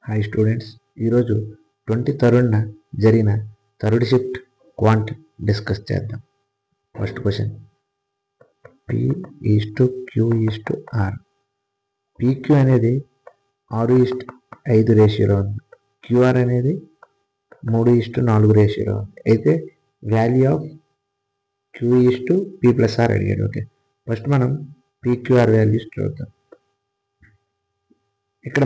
Hi students, ఈరోజు 23rd జరిగిన third shift quant discuss చేద్దాం. First question, P/Q/R. PQ అనేది 6:5 రేషియోలో ఉంది. QR అనేది 3:4 రేషియోలో ఉంది. అయితే వాల్యూ ఆఫ్ Q/P+R అడిగాడు. ఓకే, ఫస్ట్ మనం PQR వాల్యూస్ చూద్దాం. ఇక్కడ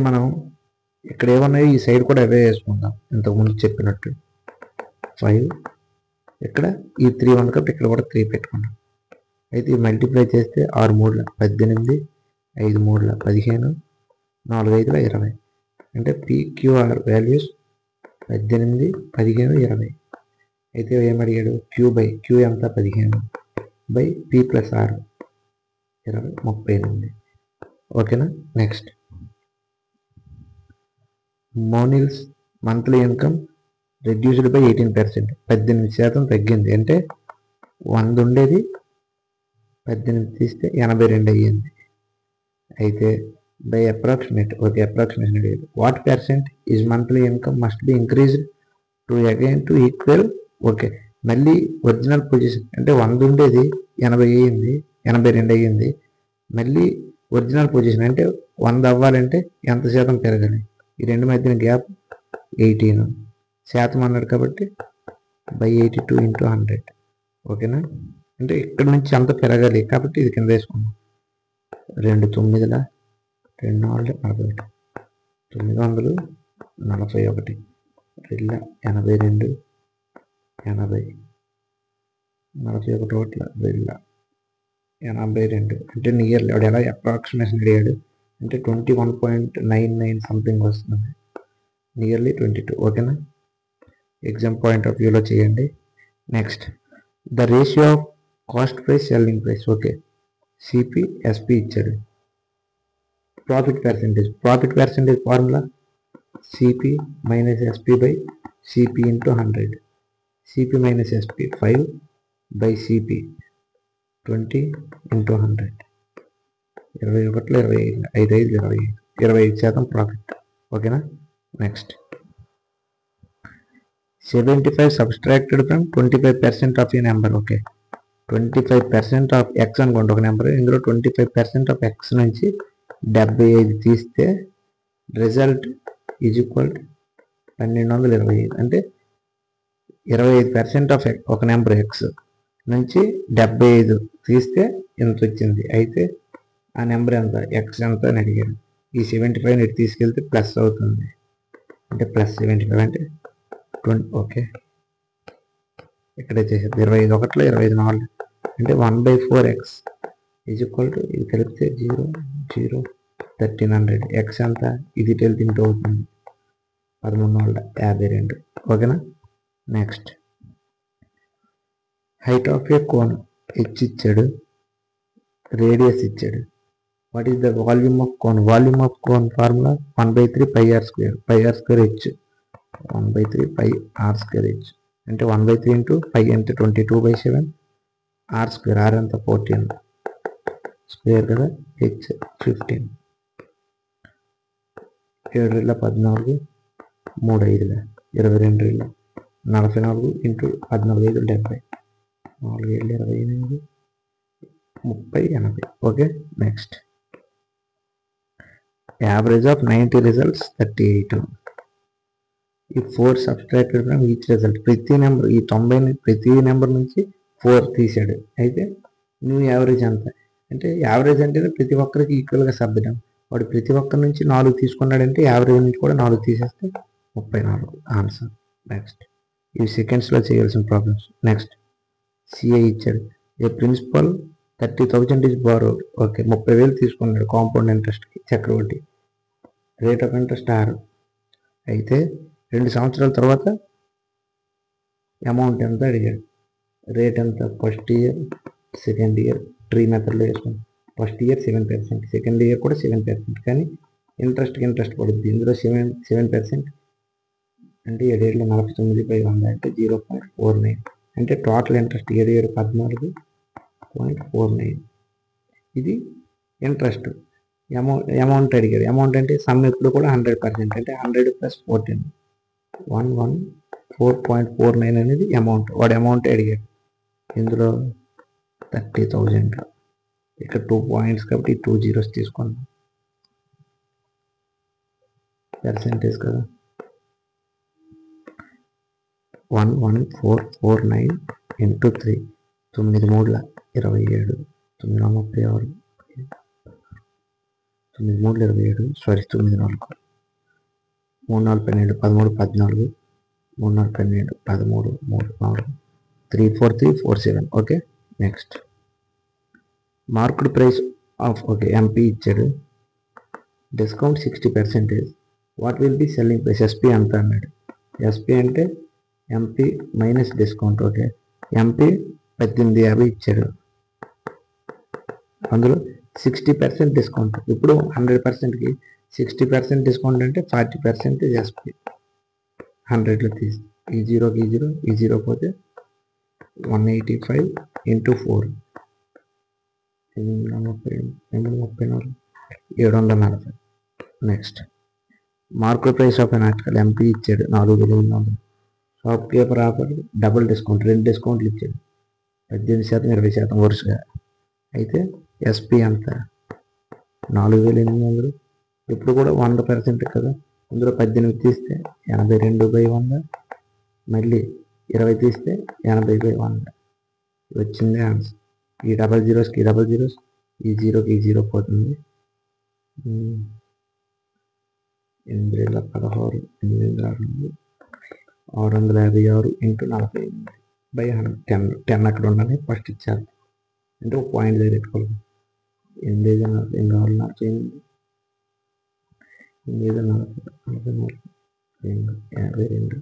ఏమన్నాయో ఈ సైడ్ కూడా అవే వేసుకుందాం, ఇంతకుముందు చెప్పినట్టు 5. ఇక్కడ ఈ 3 ఉంది కాబట్టి ఇక్కడ కూడా 3 పెట్టుకున్నాం. అయితే మల్టిప్లై చేస్తే 6 3 18, 5 3 15, 4 5 20. అంటే PQR వాల్యూస్ 18, 15, 20. అయితే ఏమడిగాడు? Q ఎంత? 15 బై P+R 20 38. ఓకేనా? నెక్స్ట్, మోనిల్స్ మంత్లీ ఇన్కమ్ రెడ్యూస్డ్ బై 18%. 18% తగ్గింది. అంటే 100 ఉండేది 18 తీస్తే 82 అయ్యింది. అయితే బై అప్రాక్సిమేట్. ఓకే, అప్రాక్సిమేషన్ అడిగాడు. What percent is monthly income must be increased to again to equal. Okay, మళ్ళీ ఒరిజినల్ పొజిషన్ అంటే 100 ఉండేది 80 అయ్యింది, 82 అయ్యింది. మళ్ళీ ఒరిజినల్ పొజిషన్ అంటే 100 అవ్వాలంటే ఎంత శాతం పెరగాలి? ఈ రెండు మధ్యన గ్యాప్ 18 శాతం అన్నాడు కాబట్టి బై 82 × 100. ఓకేనా? అంటే ఇక్కడ నుంచి అంత పెరగాలి కాబట్టి ఇది కింద వేసుకున్నాం. 2 9 2 4 41 941 2 82 80 41 2 82. అంటే నియర్లీ వాడు ఎలా అప్రాక్సిమేషన్ అడిగాడు అంటే 21.99 సంథింగ్ వస్తుంది, నియర్లీ 22. ఓకేనా? ఎగ్జామ్ పాయింట్ ఆఫ్ వ్యూలో చేయండి. Next, the ratio of cost price selling price. Okay, CP SP ఇచ్చాడు. Profit percentage formula CP minus SP by CP × 100. CP minus SP 5 by CP 20 × 100. 21 25 25% profit. ఓకేనా? Next, 75 subtracted from 25% of a number. Okay, 25% of x అనుకోండి ఒక number. ఇందులో 25% of X నుంచి 75 తీస్తే result is equal 1225. అంటే 25% of ఒక number X నుంచి 75 తీస్తే ఎంత వచ్చింది? అయితే ఆ నెంబర్ ఎంత, ఎక్స్ ఎంత అని అడిగాడు. ఈ 75 ఇటు తీసుకెళ్తే ప్లస్ అవుతుంది. అంటే ప్లస్ 75 అంటే 20. ఓకే, ఇక్కడ చేసేది 25 1 25 4 అంటే 1/4x ఈజ్ ఈక్వల్ టు ఇది కలిపితే 0 0 1300. ఎక్స్ ఎంత? ఇది తింటూ అవుతుంది 1352. ఓకేనా? Next, height of A cone H ఇచ్చాడు, రేడియస్ ఇచ్చాడు. What is the volume of cone? Volume of cone formula 1/3 πr². πr² h 1/3 πr² h అంటే 1/3 × π అంటే 22/7 r². r ఎంత? 14 స్క్వేర్ కదా, h 15. 7 14 3 5 22 44 × 14 5 70 4 7 28 30 80. Okay, next, average of 90 results 38. ఈ 4 subtracted from each result. ప్రతి number ఈ 90 ప్రతి నెంబర్ నుంచి 4 తీసాడు. అయితే న్యూ యావరేజ్ ఎంత అంటే, యావరేజ్ అంటే ప్రతి ఒక్కరికి ఈక్వల్గా సర్దడం. వాడు ప్రతి ఒక్కరి నుంచి 4 తీసుకున్నాడంటే యావరేజ్ నుంచి కూడా 4 తీసేస్తే 34 ఆన్సర్. నెక్స్ట్, ఇవి సెకండ్స్లో చేయాల్సిన ప్రాబ్లమ్స్. నెక్స్ట్, సిఐ ఇచ్చాడు. A principal 30,000 is borrowed. Okay, 30,000 తీసుకున్నాడు కాంపౌండ్ ఇంట్రెస్ట్కి, చక్రవడ్డీ. Rate of interest 6. అయితే 2 సంవత్సరాల తర్వాత అమౌంట్ ఎంత అడిగాడు. రేట్ ఎంత? First year second year tree మెథడ్లో వేసుకున్నాం. ఫస్ట్ ఇయర్ 7%, సెకండ్ ఇయర్ కూడా 7%. కానీ ఇంట్రెస్ట్ పడుద్ది. ఇందులో 7% అంటే 7 ఏళ్ళు 49/100 అంటే 0.49. అంటే టోటల్ ఇంట్రెస్ట్ 7 14.49. ఇది ఇంట్రెస్ట్. అమౌంట్ అడిగాడు. అమౌంట్ అంటే సమ్ ఎప్పుడు కూడా 100%, అంటే 100 + 14 114.49 అనేది అమౌంట్. వాడు అమౌంట్ అడిగాడు. ఇందులో 30,000. ఇక్కడ 2 పాయింట్స్ కాబట్టి 2 జీరోస్ తీసుకున్నాం. పర్సెంటేజ్ కదా, 11449 × 3, 9 3 27, 9 36, 9 3 27, sorry 9 4 3 4 12, 13 14, 3 4 12, 13 3 4, 3 4 3 4 7. Okay, next market price of MP ఇచ్చాడు. Discount 60%. What will be selling price? SP అంత అన్నాడు. ఎస్పీ అంటే MP minus discount. Okay, MP 1850 ఇచ్చాడు. అందులో 60% డిస్కౌంట్. ఇప్పుడు 100%కి 60% డిస్కౌంట్ అంటే 40% ఎస్పీ. 100లో తీసి ఈ జీరోకి ఈ జీరో పోతే 185 × 4, 34, 740. Next market price of N article MP ఇచ్చాడు 4800. Shop keeper offer double discount, 2 డిస్కౌంట్లు ఇచ్చాడు, 18%, 20% వరుసగా. అయితే ఎస్పీ అంత 4800. ఇప్పుడు కూడా 100% కదా, అందులో 18 తీస్తే 82/100, మళ్ళీ 20 తీస్తే 80/100 వచ్చింది ఆన్సర్. ఈ డబల్ జీరోస్కి డబల్ జీరోస్, ఈ జీరోకి ఈ జీరో పోతుంది. 8 16, 8 656 × 48/100. 10 అక్కడ ఉండాలి, ఫస్ట్ ఇచ్చారు అంటే ఒక పాయింట్ దగ్గర పెట్టుకోవాలి. 8 48, 8 44, 52,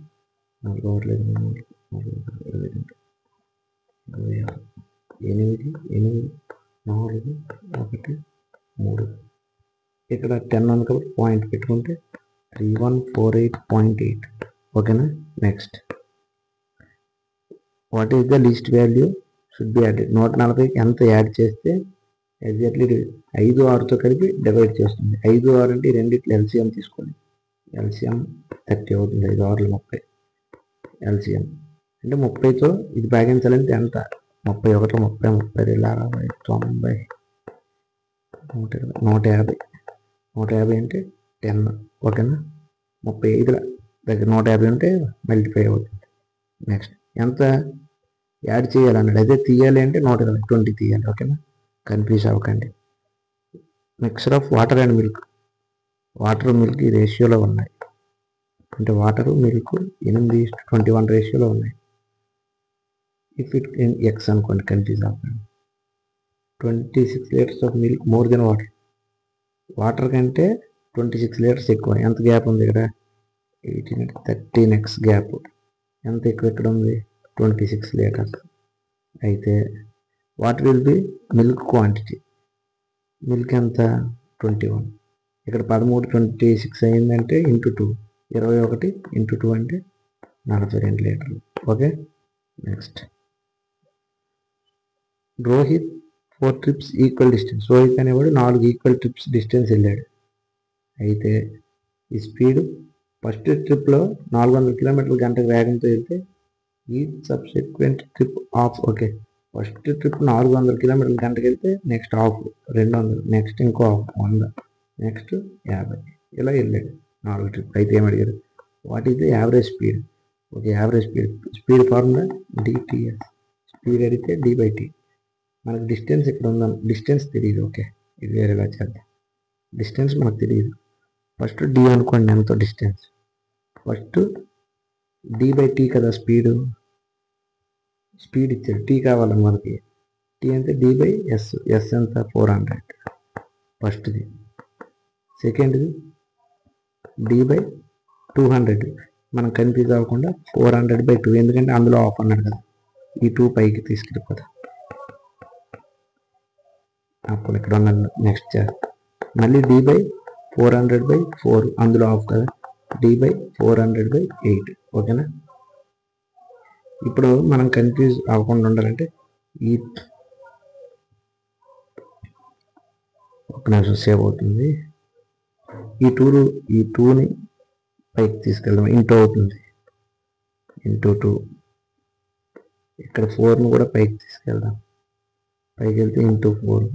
4 22, 22, 26, 8 8 4 1 3. ఇక్కడ 10 ఉంది కాబట్టి పాయింట్ పెట్టుకుంటే 3148.8. ఓకేనా, next what is the least value should be added? 140కి ఎంత యాడ్ చేస్తే ఎగ్జాక్ట్లీ 5 6తో కలిపి డివైడ్ చేస్తుంది. 5 6 అంటే రెండిట్లో ఎల్సిఎం తీసుకోండి. ఎల్సిఎం 30 అవుతుంది. 5 6 30. ఎల్సిఎం అంటే 30తో ఇది భాగించాలంటే ఎంత? 31 30 32 60 90 120 150 అంటే 10. ఓకేనా, 35 దగ్గర 150 ఉంటే మల్టిప్లై అవుతుంది. నెక్స్ట్ ఎంత యాడ్ చేయాలన్నాడు. అదే తీయాలి అంటే 120 20 తీయాలి. ఓకేనా, కన్ఫ్యూజ్ అవ్వకండి. Mixture of water and milk. Water milk ఈ రేషియోలో ఉన్నాయి, అంటే వాటరు మిల్క్ 8:21 రేషియోలో ఉన్నాయి. ఇఫ్ ఇట్ ఎక్స్ అనుకోండి, కన్ఫ్యూజ్ అవ్వకండి. 26 litres of milk more than water. Water కంటే 26 లీటర్స్ ఎక్కువ. ఎంత గ్యాప్ ఉంది ఇక్కడ? 18 13x గ్యాప్. ఎంత ఎక్కువ ఇక్కడ ఉంది? 26 లీటర్స్. అయితే what will B milk quantity? Milk ఎంత? 21. ఇక్కడ 13 26 అయిందంటే ఇంటూ 2, 21 × 2 అంటే 42 లీటర్లు. Okay, next Rohit 4 trips equal distance. Rohit అనేవాడు 4 ఈక్వల్ ట్రిప్స్ డిస్టెన్స్ వెళ్ళాడు. అయితే ఈ స్పీడ్ ఫస్ట్ ట్రిప్లో 400 కిలోమీటర్ల గంటకు వేగంతో వెళ్తే ఈ subsequent trip of first trip 400 కిలోమీటర్ల గంటకు వెళ్తే నెక్స్ట్ ఆఫ్ 200, నెక్స్ట్ ఇంకో ఆఫ్ 100, నెక్స్ట్ 50, ఇలా వెళ్ళాడు 4 ట్రిప్. అయితే ఏమడిగారు? What is the average speed? Average speed formula DTS. Speed అడిగితే d/t. మనకు డిస్టెన్స్ ఇక్కడ ఉందని డిస్టెన్స్ తెలియదు. ఓకే, ఇది వేరేలా చేద్దాం. డిస్టెన్స్ మనకు తెలియదు. ఫస్ట్ డి అనుకోండి, ఎంతో డిస్టెన్స్. ఫస్ట్ d/t కదా స్పీడ్. స్పీడ్ ఇచ్చాడు, టీ కావాలి మనకి. టీ అంటే d/s. ఎస్ ఎంత? 400 ఫస్ట్ది. సెకండ్ది d/200. మనం కన్ఫ్యూజ్ అవ్వకుండా 400/2, ఎందుకంటే అందులో ఆఫ్ అన్నాడు కదా, ఈ 2 పైకి తీసుకెళ్ళిపోతా. అప్పుడు ఇక్కడ ఉన్న నెక్స్ట్ మళ్ళీ d/400/4, అందులో ఆఫ్ కదా, d/400/8. ఓకేనా, ఇప్పుడు మనం కన్ఫ్యూజ్ అవ్వకుండా ఉండాలంటే ఈ ఒక నిమిషం సేవ్ అవుతుంది. ఈ టూని పైకి తీసుకెళ్దాం. ఇంటూ అవుతుంది, ఇంటూ 2. ఇక్కడ 4ని కూడా పైకి తీసుకెళ్దాం. పైకి వెళ్తే ఇంటూ 4.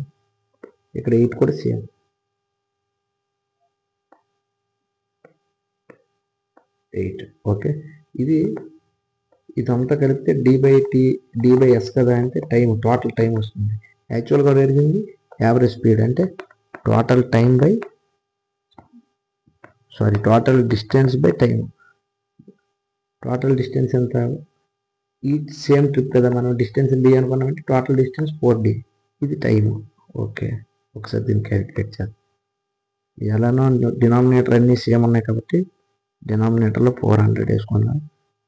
ఇక్కడ 8 కూడా సేమ్. 8. ఓకే, ఇదంతా కలిపితే d/s కదా అంటే టైం, టోటల్ టైం వస్తుంది. యాక్చువల్గా జరిగింది యావరేజ్ స్పీడ్ అంటే total distance by time. Total distance ఎంత? ఈ సేమ్ ట్రిప్ కదా, మనం డిస్టెన్స్ d అనుకున్నామంటే టోటల్ డిస్టెన్స్ 4d. ఇది టైము. ఓకే, ఒకసారి దీన్ని క్యాలిక్యులేట్ చేద్దాం. ఎలానో డినామినేటర్ అన్నీ సేమ్ ఉన్నాయి కాబట్టి డినామినేటర్లో 400 వేసుకున్నాం.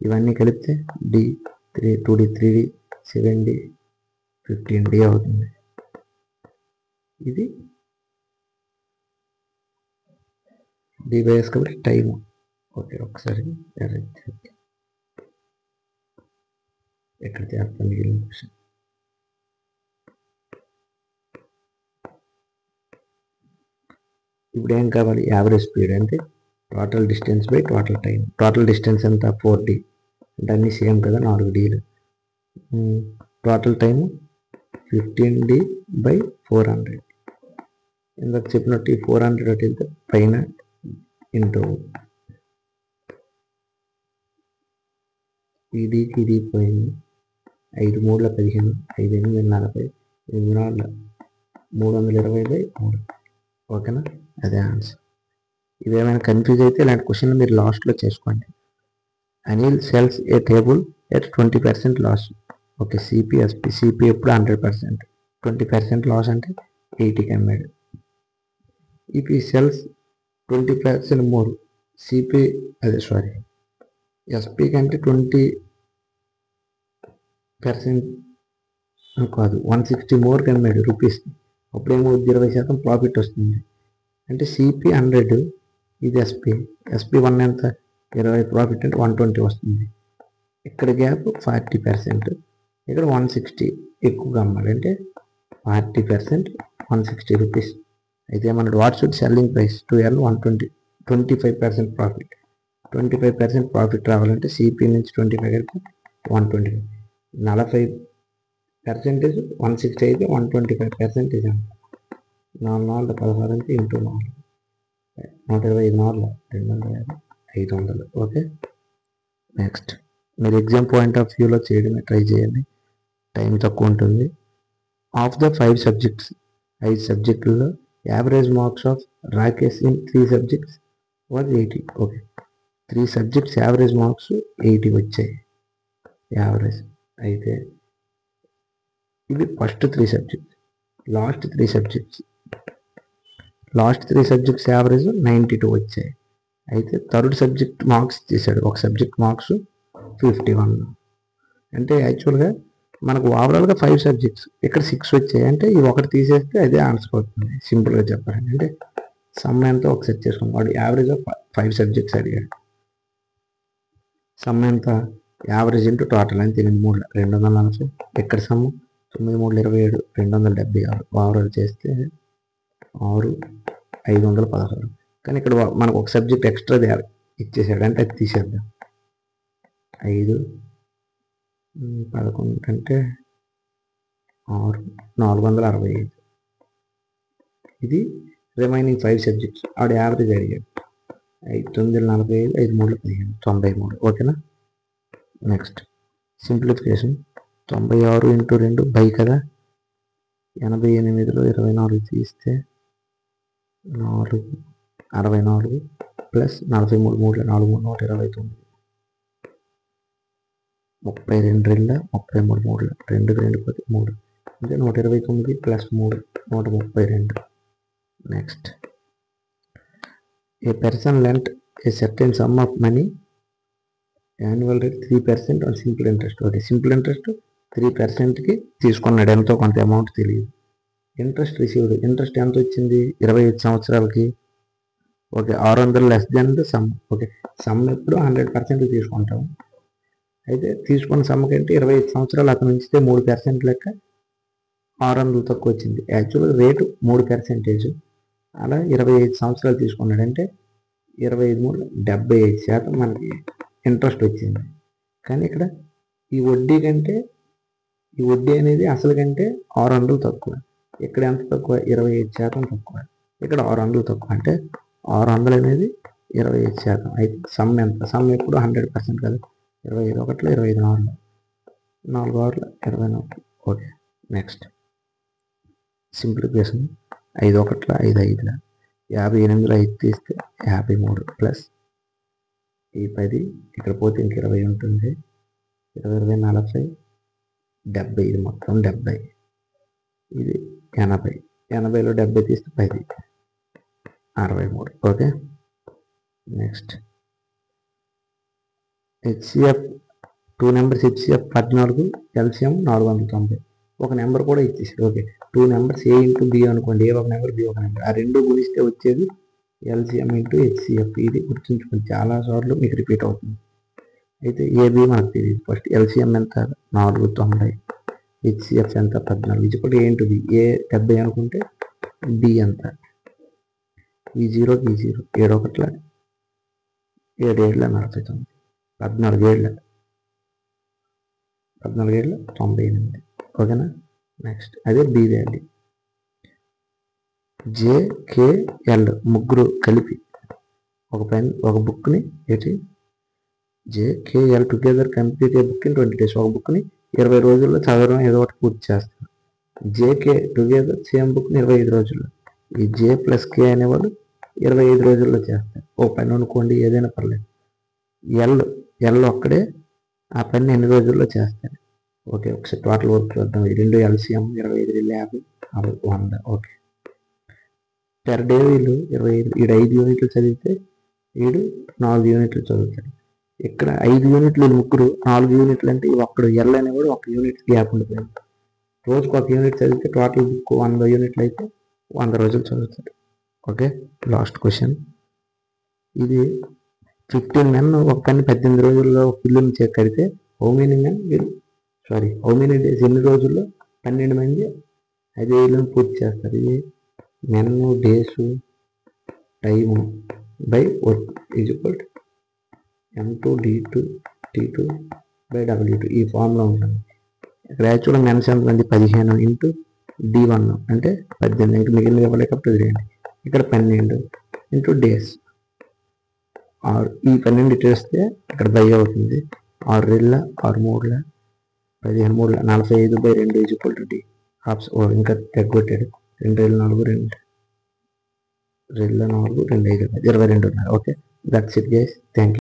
ఇవన్నీ కలిపితే d 2d 3d 7d 15d అవుతుంది. ఇది d/s కాబట్టి టైము. ఓకే, ఒకసారి ఎక్కడ చేస్తాను మిగిలిన క్వశ్చన్. ఇప్పుడు ఏం కావాలి? యావరేజ్ స్పీడ్ అంటే total distance by total time. Total distance ఎంత? 4d. అంటే అన్నీ సేమ్ కదా, 4dలు. Total time 15d/400. ఇందాక చెప్పినట్టు ఈ 400 అటు వెళ్తే పైన ఇంటూ ఈడీకి ఇది పోయింది. 5 3 15, 5 8 40, 8 4 320/3. ఓకేనా? అదే ఆన్సర్. ఇవేమైనా కన్ఫ్యూజ్ అయితే ఇలాంటి క్వశ్చన్ మీరు లాస్ట్లో చేసుకోండి. Anil sells a table at 20% loss. Okay, CP SP. CP ఎప్పుడు 100%, 20% లాస్ అంటే 80కి అమ్మాడు. ఈపీ సెల్స్ 20% మోర్. సిపి ఎస్పి కంటే 20% కాదు, 160 మోర్ కమ్మాడు రూపీస్. అప్పుడేమో 20% ప్రాఫిట్ వస్తుంది. అంటే సిపి 100, ఇది ఎస్పి 1 ఎంత? 20 ప్రాఫిట్ అంటే 120 వస్తుంది. ఇక్కడ గ్యాప్ 40%, ఇక్కడ 160 ఎక్కువగా అమ్మాడు అంటే 40% 160 రూపీస్. అయితే మనకు what should selling price to earn 25% profit. 25% profit రావాలంటే సిపి నుంచి 25 కలిపి 125. 40% 160 అయితే 125% అంట. 4 16 అంటే ఇంటూ 4, 125 4 250, 500. ఓకే, నెక్స్ట్ మీరు ఎగ్జామ్ పాయింట్ ఆఫ్ వ్యూలో చేయడమే ట్రై చేయండి, టైం తక్కువ ఉంటుంది. ఆఫ్ ద 5 సబ్జెక్ట్స్, 5 సబ్జెక్టుల్లో average marks of Rakesh in 3 subjects was 80. Okay, 3 subjects average marks 80 వచ్చాయి యావరేజ్. అయితే ఇది first 3 subjects. Last 3 subjects average 92 వచ్చాయి. అయితే థర్డ్ సబ్జెక్ట్ మార్క్స్ తీసాడు. ఒక సబ్జెక్ట్ మార్క్స్ 51. అంటే యాక్చువల్గా మనకు ఓవరాల్గా 5 సబ్జెక్ట్స్, ఇక్కడ 6 వచ్చాయి. అంటే ఈ ఒకటి తీసేస్తే అదే ఆన్సర్ అవుతుంది, సింపుల్గా చెప్పాలంటే. అంటే సమ్ ఎంత ఒకసారి చేసుకున్నాం. వాడు యావరేజ్ ఆఫ్ 5 సబ్జెక్ట్స్ అడిగాడు. సమ్ ఎంత? యావరేజ్ ఇంటూ టోటల్ అని 8 3 240. ఇక్కడ సమ్ 9 3 27 276. ఓవరాల్ చేస్తే 6 516. కానీ ఇక్కడ మనకు ఒక సబ్జెక్ట్ ఎక్స్ట్రా ఇచ్చేసాడు, అంటే అది తీసేద్దాం. 5 11 అంటే 6 465. ఇది రిమైనింగ్ 5 సబ్జెక్ట్స్. ఆవిడ యావరేజ్ అడిగాడు. 5 9 45, 5 3 15 93. ఓకేనా? Next simplification. 96 ఇంటూ 2 బై కదా, 88లో 24 తీస్తే 4 64 ప్లస్ 43 3 4 129. 32 2 33 3 2 2 పోతే 3 అంటే 129 plus 3 132. Next a person lent a certain sum of money annual rate 3% on simple interest. Okay, simple interest 3%కి తీసుకున్నాడు. ఎంతో కొంత అమౌంట్ తెలియదు. ఇంట్రెస్ట్ రిసీవ్డ్, ఇంట్రెస్ట్ ఎంత వచ్చింది? 25 సంవత్సరాలకి. Okay, 600 less than the sum. Okay, some ఎప్పుడు 100% తీసుకుంటాం. అయితే తీసుకున్న సమ్ కంటే 25 సంవత్సరాలు అతను ఉంచితే 3% లెక్క 600 తక్కువ వచ్చింది. యాక్చువల్గా రేటు 3%. అలా 25 సంవత్సరాలు తీసుకున్నాడు అంటే 25 3 75% మనకి ఇంట్రెస్ట్ వచ్చింది. కానీ ఇక్కడ ఈ వడ్డీ అనేది అసలు కంటే 600 తక్కువ. ఇక్కడ ఎంత తక్కువ? 25% తక్కువ. ఇక్కడ 600 తక్కువ అంటే 600 అనేది 25%. అయితే సమ్ ఎంత? సమ్ ఎప్పుడు 100% కదా. 25 1 25 4 4 6 24. Okay, next simplification. 5 1 5 5 58 5 తీస్తే 53 ప్లస్ ఈ 10 ఇక్కడ పోతే ఇంక 20 ఉంటుంది. 20 40 70, ఇది మొత్తం 70, ఇది 80. 80లో 70 తీస్తే 10 63. Okay, next HCF 2 numbers. HCF 14, LCM 490. ఒక నెంబర్ కూడా ఇచ్చేసారు. ఓకే, 2 నెంబర్స్ ఏ ఇంటూ బి అనుకోండి. ఏ ఒక నెంబర్, బి ఒక నెంబర్. ఆ రెండు గుణిస్తే వచ్చేది ఎల్సిఎం ఇంటూ హెచ్సిఎఫ్. ఇది గుర్తుంచుకోండి, చాలా సార్లు మీకు రిపీట్ అవుతుంది. అయితే ఏబి మనకు తెలియదు. ఫస్ట్ ఎల్సిఎం ఎంత? 490. హెచ్సిఎఫ్ ఎంత? 14. ఇప్పుడు ఏ ఇంటూ బి. ఏ 70 అనుకుంటే బి ఎంత? ఈ0 7 1 7 7 49. 14 98. ఓకేనా, నెక్స్ట్ అదే బి వాల్యూ. జేకేఎల్ ముగ్గురు కలిపి ఒక బుక్ని JKL together complete A book in 20 days. ఒక బుక్ని 20 రోజుల్లో చదవడం ఏదో ఒకటి పూర్తి చేస్తారు. జేకే టుగెదర్ సేమ్ బుక్ని 25 రోజుల్లో. ఈ జే ప్లస్ కే అనేవాళ్ళు 25 రోజుల్లో చేస్తారు. ఓ పని అనుకోండి, ఏదైనా పర్లేదు. ఎల్ ఒక్కడే ఆ పని ఎన్ని రోజుల్లో చేస్తారు. ఓకే, ఒకసారి టోటల్ వర్క్ చూద్దాం. ఈ రెండు ఎల్సిఎం 25 50 100. ఓకే, పెర్ డే వీళ్ళు 25. వీడు 5 యూనిట్లు చదివితే వీడు 4 యూనిట్లు చదువుతాడు. ఇక్కడ 5 యూనిట్లు ముగ్గురు, 4 యూనిట్లు అంటే ఒక్కడు ఎల్ అనేవాడు 1 యూనిట్ గ్యాప్ ఉండిపోయింది. రోజుకు 1 యూనిట్ చదివితే టోటల్ బుక్ 100 యూనిట్లు అయితే 100 రోజులు చదువుతాడు. Okay, last question. ఇది 15 men ఒక పని 18 రోజుల్లో ఫిల్మ్ కడితే హౌ మెనీ డేస్, ఎన్ని రోజుల్లో 12 మంది అదే ఇల్లుని పూర్తి చేస్తారు. ఇది men, days, time by work is equal to M2D2T2/W2. ఈ ఫార్ములా ఉంటుంది. ఇక్కడ యాక్చువల్గా మెన్స్ ఎంతమంది? 15 ఇంటూ D1 అంటే 18. ఇంక మిగిలిన ఇవ్వలేకపోతే వదిలేయండి. ఇక్కడ 12 ఇంటూ డేస్. ఈ 12 చేస్తే ఇక్కడ బై అవుతుంది. 6 2 6 3 15 3 45/2 ఈజ్ ఈక్వల్ టు D. ఇంకా తగ్గొట్టాడు. 2 4 2 4 2 5 22 ఉన్నారు. Okay, that's it guys. Thank you.